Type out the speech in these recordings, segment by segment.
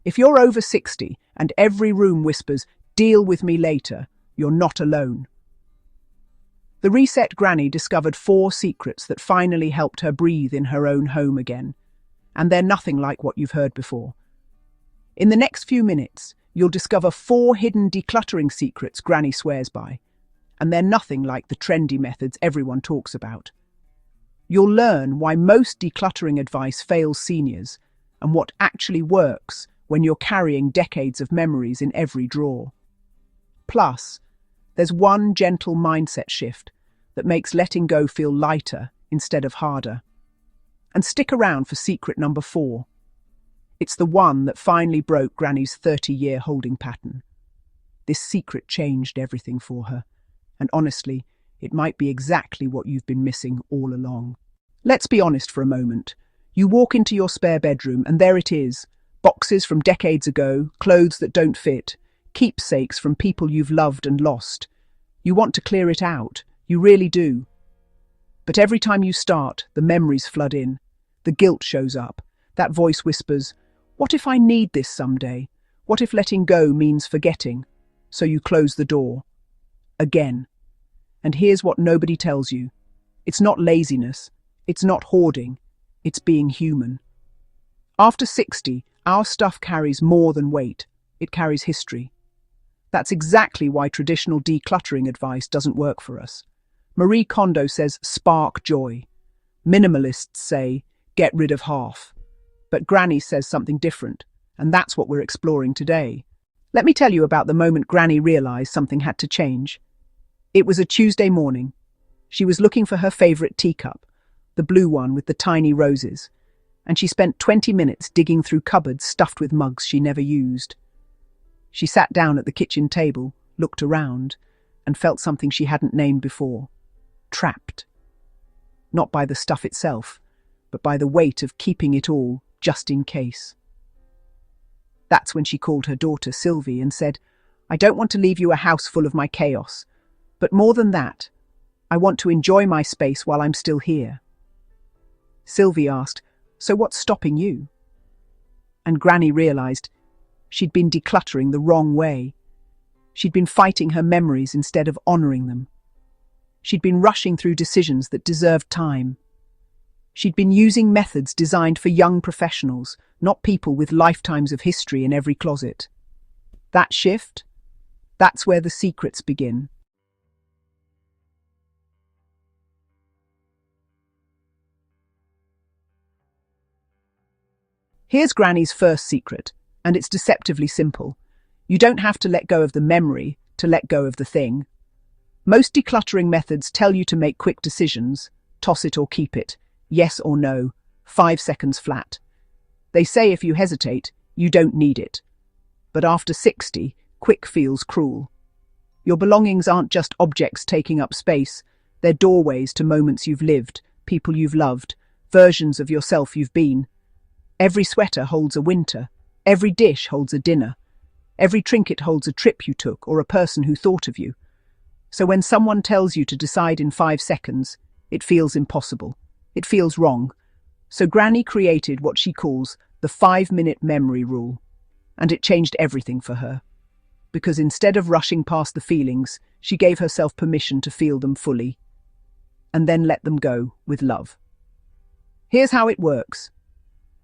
If you're over 60 and every room whispers, "Deal with me later," you're not alone. The reset granny discovered 4 secrets that finally helped her breathe in her own home again. And they're nothing like what you've heard before. In the next few minutes, you'll discover 4 hidden decluttering secrets Granny swears by. And they're nothing like the trendy methods everyone talks about. You'll learn why most decluttering advice fails seniors and what actually works when you're carrying decades of memories in every drawer. Plus, there's one gentle mindset shift that makes letting go feel lighter instead of harder. And stick around for secret number 4. It's the one that finally broke Granny's 30-year holding pattern. This secret changed everything for her, and honestly, it might be exactly what you've been missing all along. Let's be honest for a moment. You walk into your spare bedroom and there it is. Boxes from decades ago, clothes that don't fit, keepsakes from people you've loved and lost. You want to clear it out. You really do. But every time you start, the memories flood in. The guilt shows up. That voice whispers, "What if I need this someday? What if letting go means forgetting?" So you close the door. Again. And here's what nobody tells you. It's not laziness. It's not hoarding. It's being human. After 60, our stuff carries more than weight. It carries history. That's exactly why traditional decluttering advice doesn't work for us. Marie Kondo says, "Spark joy." Minimalists say, "Get rid of half." But Granny says something different, and that's what we're exploring today. Let me tell you about the moment Granny realized something had to change. It was a Tuesday morning. She was looking for her favorite teacup, the blue one with the tiny roses, and she spent 20 minutes digging through cupboards stuffed with mugs she never used. She sat down at the kitchen table, looked around, and felt something she hadn't named before. Trapped. Not by the stuff itself, but by the weight of keeping it all, just in case. That's when she called her daughter Sylvie and said, "I don't want to leave you a house full of my chaos, but more than that, I want to enjoy my space while I'm still here." Sylvie asked, "So what's stopping you?" And Granny realized she'd been decluttering the wrong way. She'd been fighting her memories instead of honoring them. She'd been rushing through decisions that deserved time. She'd been using methods designed for young professionals, not people with lifetimes of history in every closet. That shift, that's where the secrets begin. Here's Granny's first secret, and it's deceptively simple. You don't have to let go of the memory to let go of the thing. Most decluttering methods tell you to make quick decisions, toss it or keep it, yes or no, 5 seconds flat. They say if you hesitate, you don't need it. But after 60, quick feels cruel. Your belongings aren't just objects taking up space, they're doorways to moments you've lived, people you've loved, versions of yourself you've been. Every sweater holds a winter, every dish holds a dinner, every trinket holds a trip you took or a person who thought of you. So when someone tells you to decide in 5 seconds, it feels impossible. It feels wrong. So Granny created what she calls the 5-minute memory rule. And it changed everything for her. Because instead of rushing past the feelings, she gave herself permission to feel them fully. And then let them go with love. Here's how it works.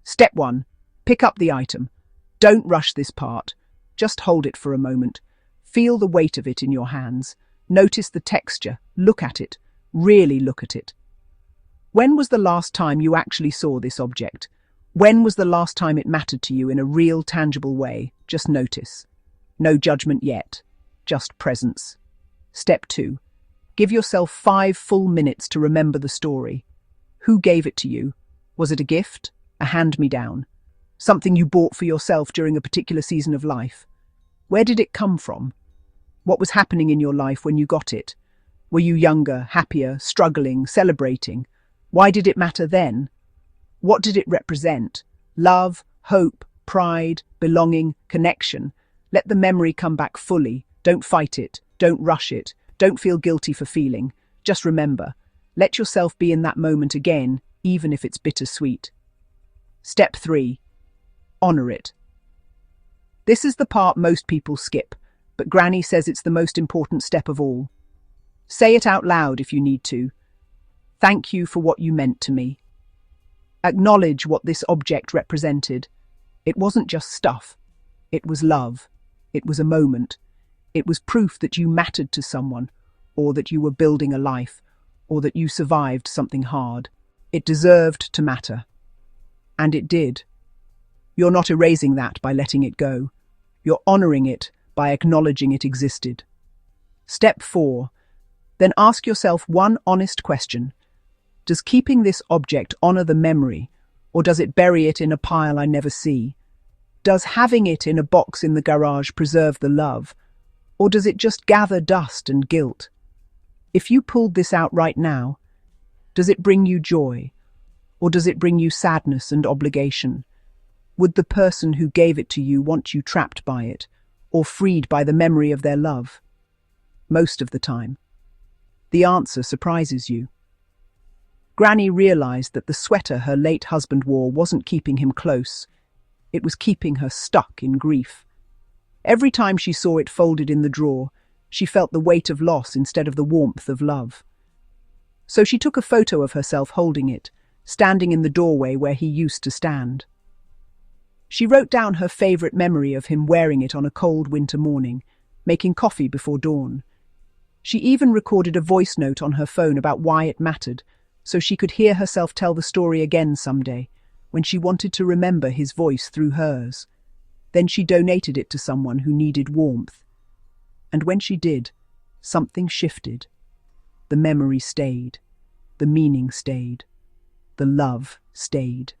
Step 1. Pick up the item. Don't rush this part. Just hold it for a moment. Feel the weight of it in your hands. Notice the texture. Look at it. Really look at it. When was the last time you actually saw this object? When was the last time it mattered to you in a real, tangible way? Just notice. No judgment yet. Just presence. Step 2. Give yourself 5 full minutes to remember the story. Who gave it to you? Was it a gift? A hand-me-down? Something you bought for yourself during a particular season of life? Where did it come from? What was happening in your life when you got it? Were you younger, happier, struggling, celebrating? Why did it matter then? What did it represent? Love, hope, pride, belonging, connection. Let the memory come back fully. Don't fight it. Don't rush it. Don't feel guilty for feeling. Just remember, let yourself be in that moment again, even if it's bittersweet. Step 3. Honor it. This is the part most people skip, but Granny says it's the most important step of all. Say it out loud if you need to. Thank you for what you meant to me. Acknowledge what this object represented. It wasn't just stuff. It was love. It was a moment. It was proof that you mattered to someone, or that you were building a life, or that you survived something hard. It deserved to matter. And it did. You're not erasing that by letting it go. You're honoring it by acknowledging it existed. Step 4. Then ask yourself one honest question. Does keeping this object honor the memory, or does it bury it in a pile I never see? Does having it in a box in the garage preserve the love, or does it just gather dust and guilt? If you pulled this out right now, does it bring you joy, or does it bring you sadness and obligation? Would the person who gave it to you want you trapped by it, or freed by the memory of their love? Most of the time. The answer surprises you. Granny realized that the sweater her late husband wore wasn't keeping him close. It was keeping her stuck in grief. Every time she saw it folded in the drawer, she felt the weight of loss instead of the warmth of love. So she took a photo of herself holding it, standing in the doorway where he used to stand. She wrote down her favorite memory of him wearing it on a cold winter morning, making coffee before dawn. She even recorded a voice note on her phone about why it mattered, so she could hear herself tell the story again someday, when she wanted to remember his voice through hers. Then she donated it to someone who needed warmth. And when she did, something shifted. The memory stayed. The meaning stayed. The love stayed.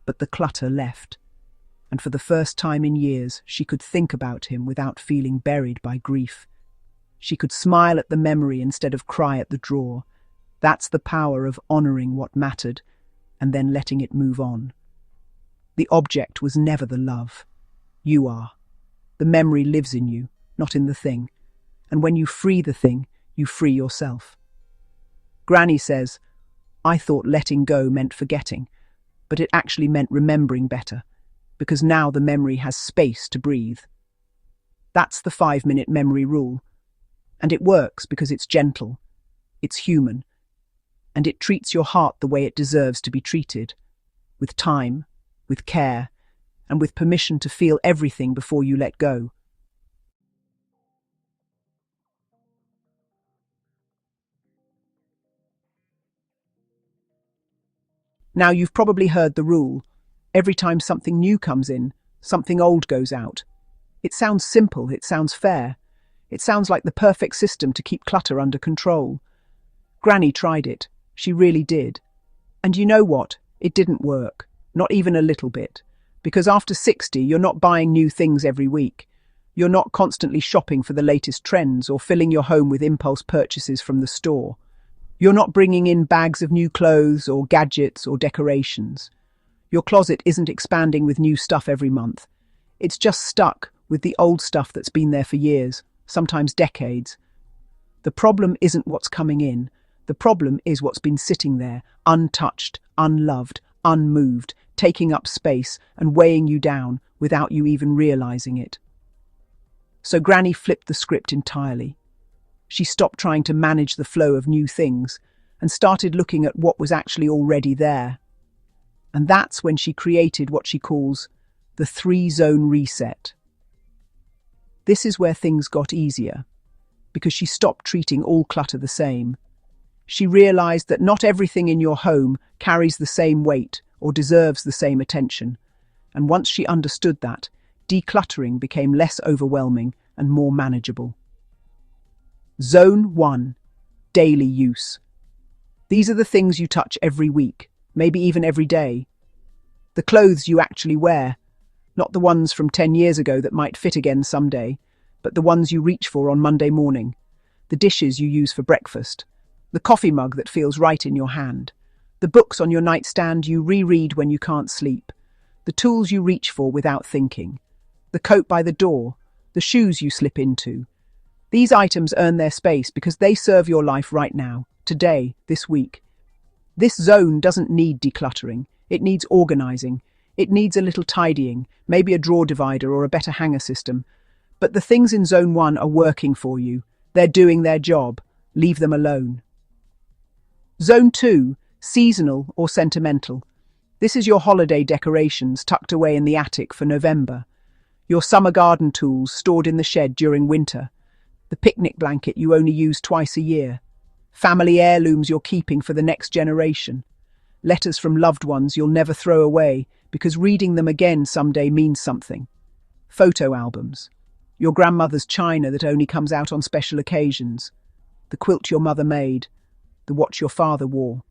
But the clutter left. And for the first time in years, she could think about him without feeling buried by grief. She could smile at the memory instead of cry at the drawer. That's the power of honoring what mattered, and then letting it move on. The object was never the love. You are. The memory lives in you, not in the thing. And when you free the thing, you free yourself. Granny says, I thought letting go meant forgetting, but it actually meant remembering better, because now the memory has space to breathe. That's the 5-minute memory rule. And it works because it's gentle, it's human, and it treats your heart the way it deserves to be treated, with time, with care, and with permission to feel everything before you let go. Now you've probably heard the rule. Every time something new comes in, something old goes out. It sounds simple, it sounds fair. It sounds like the perfect system to keep clutter under control. Granny tried it. She really did. And you know what? It didn't work. Not even a little bit. Because after 60, you're not buying new things every week. You're not constantly shopping for the latest trends or filling your home with impulse purchases from the store. You're not bringing in bags of new clothes or gadgets or decorations. Your closet isn't expanding with new stuff every month. It's just stuck with the old stuff that's been there for years, sometimes decades. The problem isn't what's coming in. The problem is what's been sitting there, untouched, unloved, unmoved, taking up space and weighing you down without you even realizing it. So Granny flipped the script entirely. She stopped trying to manage the flow of new things and started looking at what was actually already there. And that's when she created what she calls the 3-zone reset. This is where things got easier, because she stopped treating all clutter the same. She realized that not everything in your home carries the same weight or deserves the same attention. And once she understood that, decluttering became less overwhelming and more manageable. Zone 1. Daily use. These are the things you touch every week, maybe even every day. The clothes you actually wear, not the ones from 10 years ago that might fit again someday, but the ones you reach for on Monday morning. The dishes you use for breakfast. The coffee mug that feels right in your hand. The books on your nightstand you reread when you can't sleep. The tools you reach for without thinking. The coat by the door. The shoes you slip into. These items earn their space because they serve your life right now, today, this week. This zone doesn't need decluttering. It needs organizing. It needs a little tidying, maybe a drawer divider or a better hanger system. But the things in Zone 1 are working for you. They're doing their job. Leave them alone. Zone 2, seasonal or sentimental. This is your holiday decorations tucked away in the attic for November. Your summer garden tools stored in the shed during winter. The picnic blanket you only use twice a year. Family heirlooms you're keeping for the next generation. Letters from loved ones you'll never throw away because reading them again someday means something. Photo albums. Your grandmother's china that only comes out on special occasions. The quilt your mother made. The watch your father wore.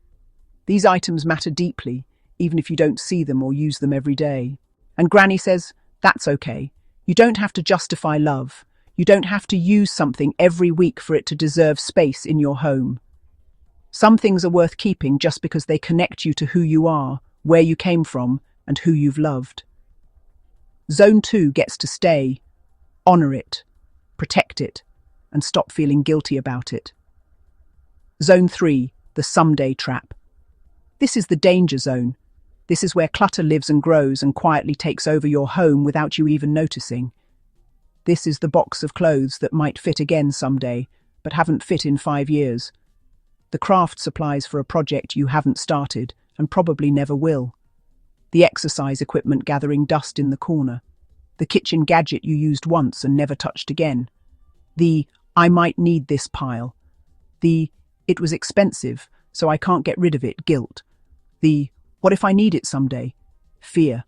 These items matter deeply, even if you don't see them or use them every day. And Granny says, that's okay. You don't have to justify love. You don't have to use something every week for it to deserve space in your home. Some things are worth keeping just because they connect you to who you are, where you came from, and who you've loved. Zone 2 gets to stay. Honor it, protect it, and stop feeling guilty about it. Zone 3, the someday trap. This is the danger zone. This is where clutter lives and grows and quietly takes over your home without you even noticing. This is the box of clothes that might fit again someday, but haven't fit in 5 years. The craft supplies for a project you haven't started and probably never will. The exercise equipment gathering dust in the corner. The kitchen gadget you used once and never touched again. The I might need this pile. The it was expensive, so I can't get rid of it guilt. The what if I need it someday? Fear.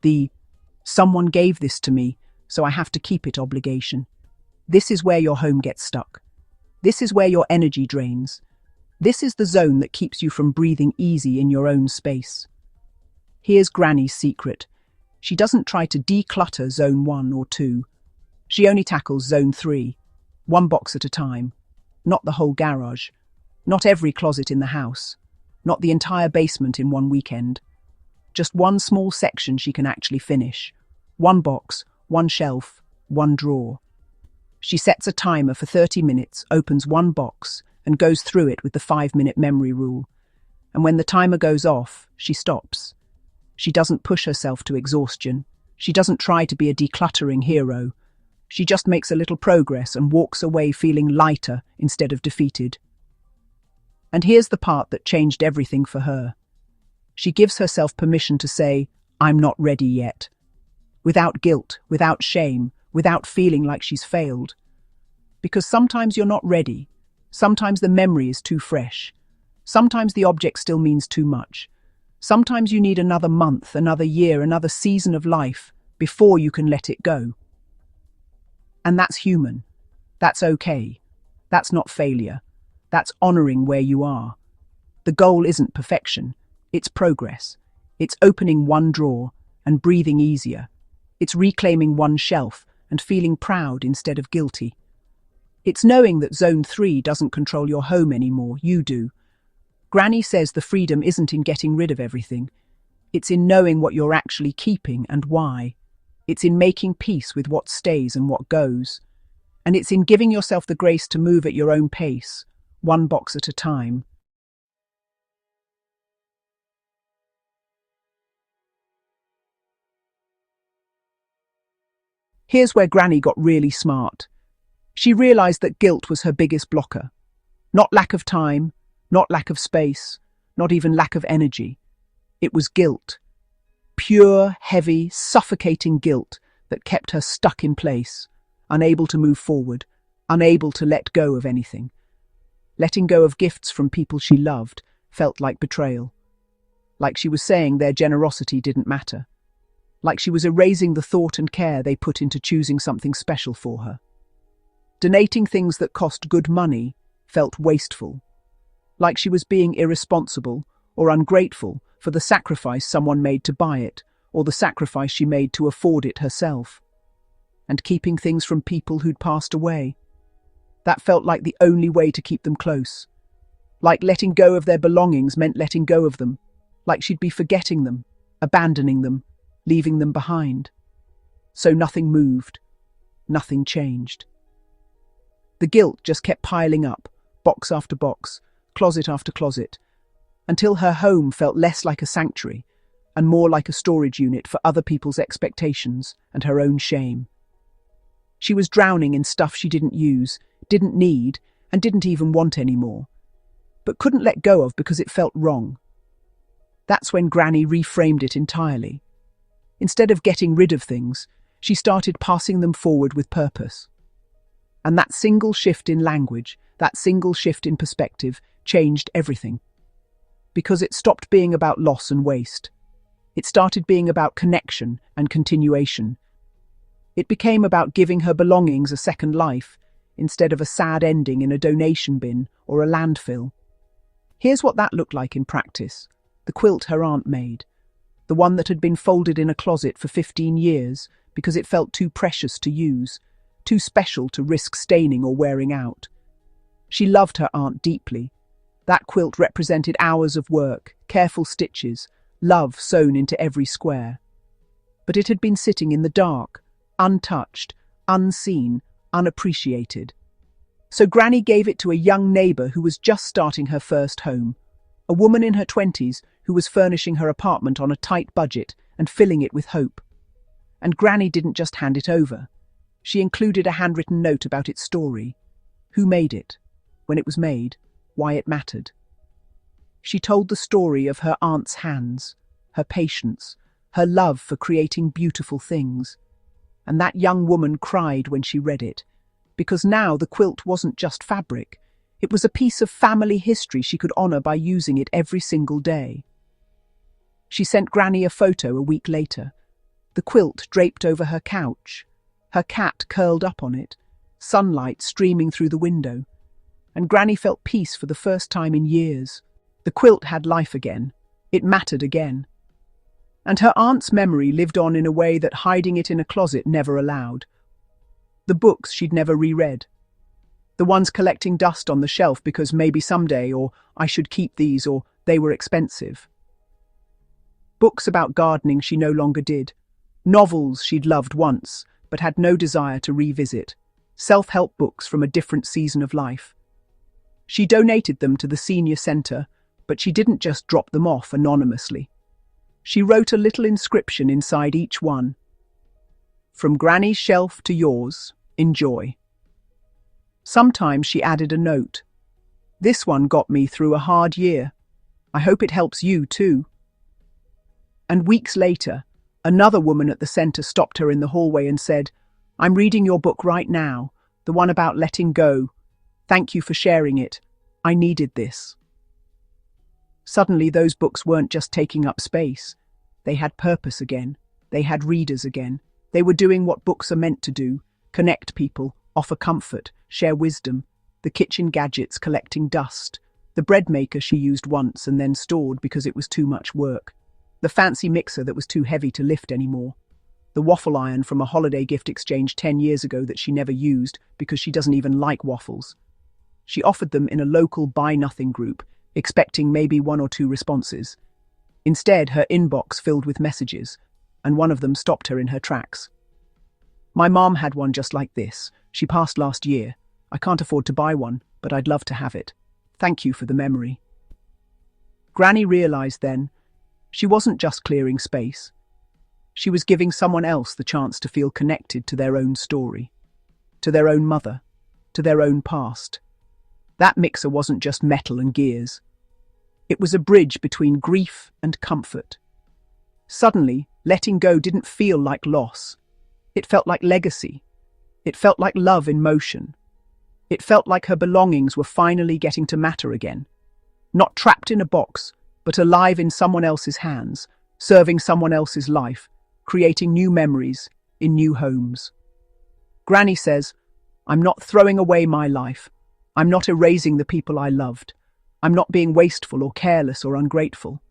The someone gave this to me, so I have to keep it obligation. This is where your home gets stuck. This is where your energy drains. This is the zone that keeps you from breathing easy in your own space. Here's Granny's secret. She doesn't try to declutter Zone 1 or 2. She only tackles Zone 3, one box at a time. Not the whole garage. Not every closet in the house. Not the entire basement in one weekend. Just one small section she can actually finish. One box, one shelf, one drawer. She sets a timer for 30 minutes, opens one box, and goes through it with the 5-minute memory rule. And when the timer goes off, she stops. She doesn't push herself to exhaustion. She doesn't try to be a decluttering hero. She just makes a little progress and walks away feeling lighter instead of defeated. And here's the part that changed everything for her. She gives herself permission to say, I'm not ready yet. Without guilt, without shame, without feeling like she's failed. Because sometimes you're not ready. Sometimes the memory is too fresh. Sometimes the object still means too much. Sometimes you need another month, another year, another season of life before you can let it go. And that's human. That's okay. That's not failure. That's honoring where you are. The goal isn't perfection. It's progress. It's opening one drawer and breathing easier. It's reclaiming one shelf and feeling proud instead of guilty. It's knowing that Zone 3 doesn't control your home anymore, you do. Granny says the freedom isn't in getting rid of everything. It's in knowing what you're actually keeping and why. It's in making peace with what stays and what goes. And it's in giving yourself the grace to move at your own pace, one box at a time. Here's where Granny got really smart. She realized that guilt was her biggest blocker. Not lack of time, not lack of space, not even lack of energy. It was guilt. Pure, heavy, suffocating guilt that kept her stuck in place, unable to move forward, unable to let go of anything. Letting go of gifts from people she loved felt like betrayal. Like she was saying their generosity didn't matter. Like she was erasing the thought and care they put into choosing something special for her. Donating things that cost good money felt wasteful. Like she was being irresponsible or ungrateful for the sacrifice someone made to buy it, or the sacrifice she made to afford it herself. And keeping things from people who'd passed away. That felt like the only way to keep them close. Like letting go of their belongings meant letting go of them. Like she'd be forgetting them, abandoning them, leaving them behind. So nothing moved. Nothing changed. The guilt just kept piling up, box after box, closet after closet, until her home felt less like a sanctuary, and more like a storage unit for other people's expectations and her own shame. She was drowning in stuff she didn't use, didn't need, and didn't even want anymore, but couldn't let go of because it felt wrong. That's when Granny reframed it entirely. Instead of getting rid of things, she started passing them forward with purpose. And that single shift in language, that single shift in perspective, changed everything. Because it stopped being about loss and waste. It started being about connection and continuation. It became about giving her belongings a second life, instead of a sad ending in a donation bin or a landfill. Here's what that looked like in practice. The quilt her aunt made. The one that had been folded in a closet for 15 years because it felt too precious to use, too special to risk staining or wearing out. She loved her aunt deeply. That quilt represented hours of work, careful stitches, love sewn into every square. But it had been sitting in the dark, untouched, unseen, unappreciated. So Granny gave it to a young neighbour who was just starting her first home, a woman in her 20s who was furnishing her apartment on a tight budget and filling it with hope. And Granny didn't just hand it over. She included a handwritten note about its story, who made it, when it was made, why it mattered. She told the story of her aunt's hands, her patience, her love for creating beautiful things. And that young woman cried when she read it, because now the quilt wasn't just fabric. It was a piece of family history she could honour by using it every single day. She sent Granny a photo a week later, the quilt draped over her couch, her cat curled up on it, sunlight streaming through the window, and Granny felt peace for the first time in years. The quilt had life again. It mattered again. And her aunt's memory lived on in a way that hiding it in a closet never allowed. The books she'd never reread. The ones collecting dust on the shelf because maybe someday, or I should keep these, or they were expensive. Books about gardening she no longer did. Novels she'd loved once, but had no desire to revisit. Self-help books from a different season of life. She donated them to the senior centre, but she didn't just drop them off anonymously. She wrote a little inscription inside each one. From Granny's shelf to yours, enjoy. Sometimes she added a note. This one got me through a hard year. I hope it helps you too. And weeks later, another woman at the centre stopped her in the hallway and said, I'm reading your book right now, the one about letting go. Thank you for sharing it. I needed this. Suddenly those books weren't just taking up space. They had purpose again. They had readers again. They were doing what books are meant to do, connect people, offer comfort, share wisdom. The kitchen gadgets collecting dust. The bread maker she used once and then stored because it was too much work. The fancy mixer that was too heavy to lift anymore. The waffle iron from a holiday gift exchange 10 years ago that she never used because she doesn't even like waffles. She offered them in a local buy-nothing group, expecting maybe 1 or 2 responses. Instead, her inbox filled with messages, and one of them stopped her in her tracks. My mom had one just like this. She passed last year. I can't afford to buy one, but I'd love to have it. Thank you for the memory. Granny realised then, she wasn't just clearing space. She was giving someone else the chance to feel connected to their own story, to their own mother, to their own past. That mixer wasn't just metal and gears. It was a bridge between grief and comfort. Suddenly, letting go didn't feel like loss. It felt like legacy. It felt like love in motion. It felt like her belongings were finally getting to matter again. Not trapped in a box, but alive in someone else's hands, serving someone else's life, creating new memories in new homes. Granny says, I'm not throwing away my life. I'm not erasing the people I loved. I'm not being wasteful or careless or ungrateful.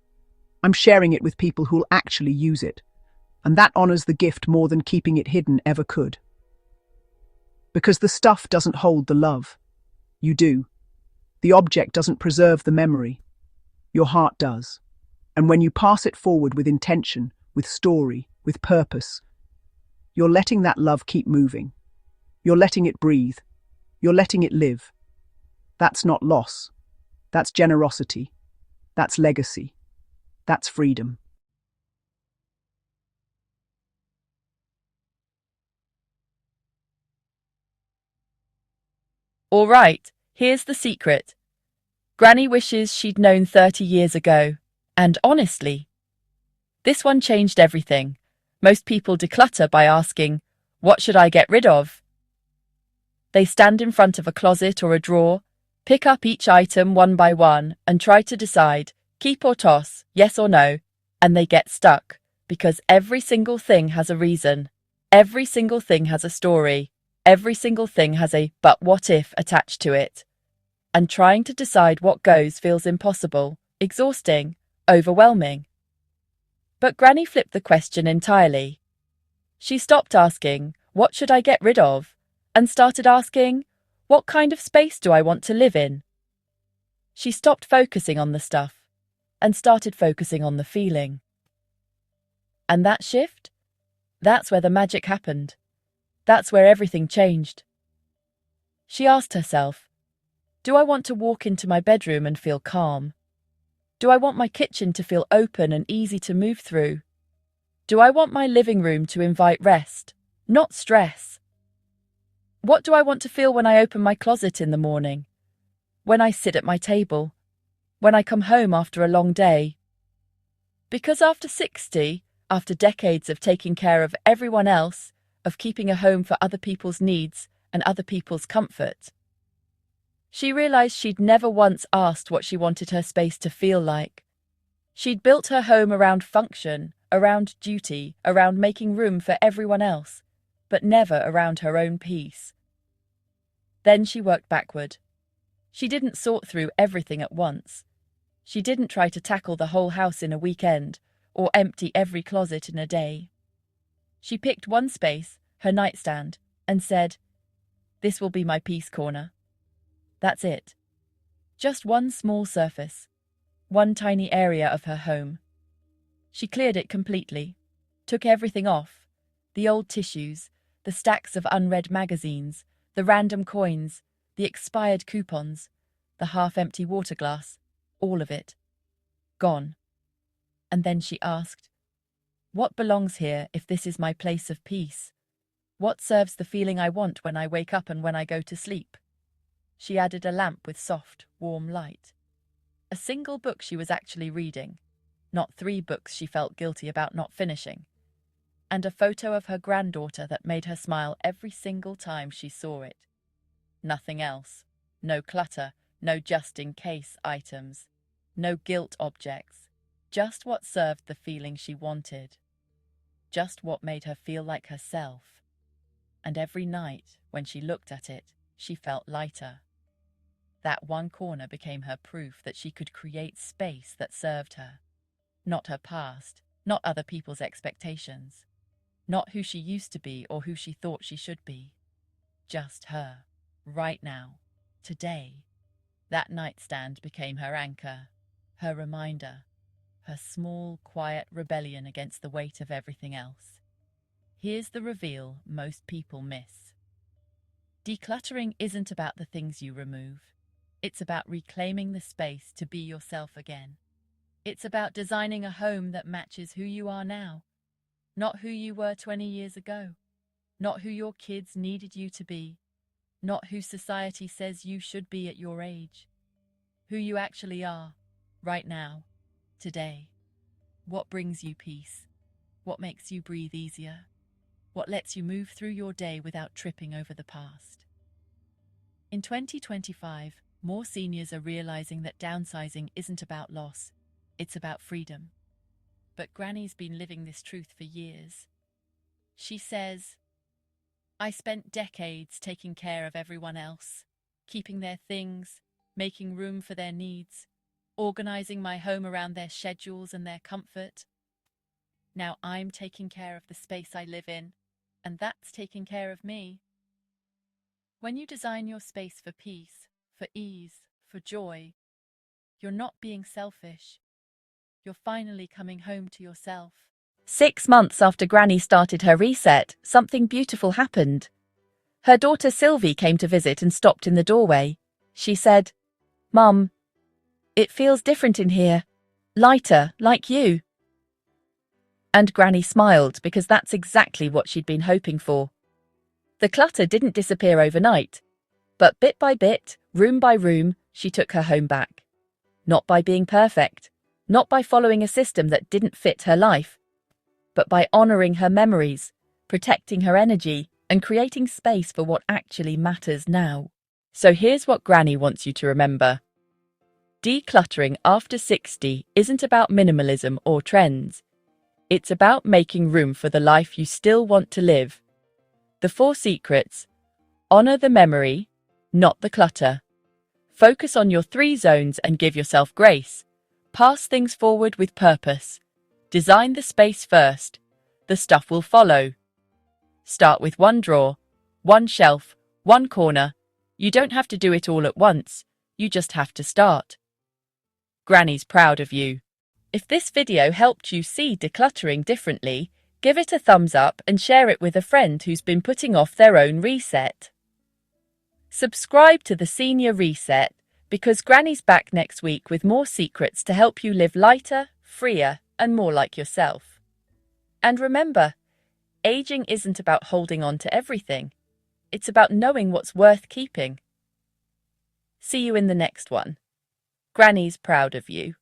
I'm sharing it with people who'll actually use it. And that honours the gift more than keeping it hidden ever could. Because the stuff doesn't hold the love. You do. The object doesn't preserve the memory. Your heart does. And when you pass it forward with intention, with story, with purpose, you're letting that love keep moving. You're letting it breathe. You're letting it live. That's not loss. That's generosity. That's legacy. That's freedom. All right, here's the secret. Granny wishes she'd known 30 years ago. And honestly, this one changed everything. Most people declutter by asking, "What should I get rid of?" They stand in front of a closet or a drawer, pick up each item one by one, and try to decide, keep or toss, yes or no, and they get stuck, because every single thing has a reason. Every single thing has a story. Every single thing has a "but what if" attached to it. And trying to decide what goes feels impossible, exhausting, overwhelming. But Granny flipped the question entirely. She stopped asking, "What should I get rid of?" and started asking, "What kind of space do I want to live in?" She stopped focusing on the stuff and started focusing on the feeling. And that shift? That's where the magic happened. That's where everything changed. She asked herself, do I want to walk into my bedroom and feel calm? Do I want my kitchen to feel open and easy to move through? Do I want my living room to invite rest, not stress? What do I want to feel when I open my closet in the morning? When I sit at my table? When I come home after a long day? Because after 60, after decades of taking care of everyone else, of keeping a home for other people's needs and other people's comfort, she realized she'd never once asked what she wanted her space to feel like. She'd built her home around function, around duty, around making room for everyone else, but never around her own peace. Then she worked backward. She didn't sort through everything at once. She didn't try to tackle the whole house in a weekend, or empty every closet in a day. She picked one space, her nightstand, and said, "This will be my peace corner." That's it. Just one small surface, one tiny area of her home. She cleared it completely, took everything off, the old tissues, the stacks of unread magazines, the random coins, the expired coupons, the half-empty water glass, all of it. Gone. And then she asked, what belongs here if this is my place of peace? What serves the feeling I want when I wake up and when I go to sleep? She added a lamp with soft, warm light. A single book she was actually reading, not 3 books she felt guilty about not finishing. And a photo of her granddaughter that made her smile every single time she saw it. Nothing else. No clutter, no just-in-case items, no guilt objects. Just what served the feeling she wanted. Just what made her feel like herself. And every night, when she looked at it, she felt lighter. That one corner became her proof that she could create space that served her. Not her past, not other people's expectations. Not who she used to be or who she thought she should be. Just her, right now, today. That nightstand became her anchor, her reminder, her small, quiet rebellion against the weight of everything else. Here's the reveal most people miss. Decluttering isn't about the things you remove. It's about reclaiming the space to be yourself again. It's about designing a home that matches who you are now, not who you were 20 years ago, not who your kids needed you to be, not who society says you should be at your age. Who you actually are, right now, today. What brings you peace? What makes you breathe easier? What lets you move through your day without tripping over the past? In 2025, more seniors are realizing that downsizing isn't about loss, it's about freedom. But Granny's been living this truth for years. She says, I spent decades taking care of everyone else, keeping their things, making room for their needs, organizing my home around their schedules and their comfort. Now I'm taking care of the space I live in, and that's taking care of me. When you design your space for peace, for ease, for joy, you're not being selfish. You're finally coming home to yourself. 6 months after Granny started her reset, something beautiful happened. Her daughter Sylvie came to visit and stopped in the doorway. She said, "Mum, it feels different in here. Lighter, like you." And Granny smiled because that's exactly what she'd been hoping for. The clutter didn't disappear overnight, But bit by bit, room by room, she took her home back. Not by being perfect, not by following a system that didn't fit her life, but by honoring her memories, protecting her energy, and creating space for what actually matters now. So here's what Granny wants you to remember. Decluttering after 60 isn't about minimalism or trends. It's about making room for the life you still want to live. The 4 secrets: honor the memory, not the clutter. Focus on your 3 zones and give yourself grace. Pass things forward with purpose. Design the space first. The stuff will follow. Start with 1 drawer, 1 shelf, 1 corner. You don't have to do it all at once. You just have to start. Granny's proud of you. If this video helped you see decluttering differently, give it a thumbs up and share it with a friend who's been putting off their own reset. Subscribe to the Senior Reset because Granny's back next week with more secrets to help you live lighter, freer, and more like yourself. And remember, aging isn't about holding on to everything. It's about knowing what's worth keeping. See you in the next one. Granny's proud of you.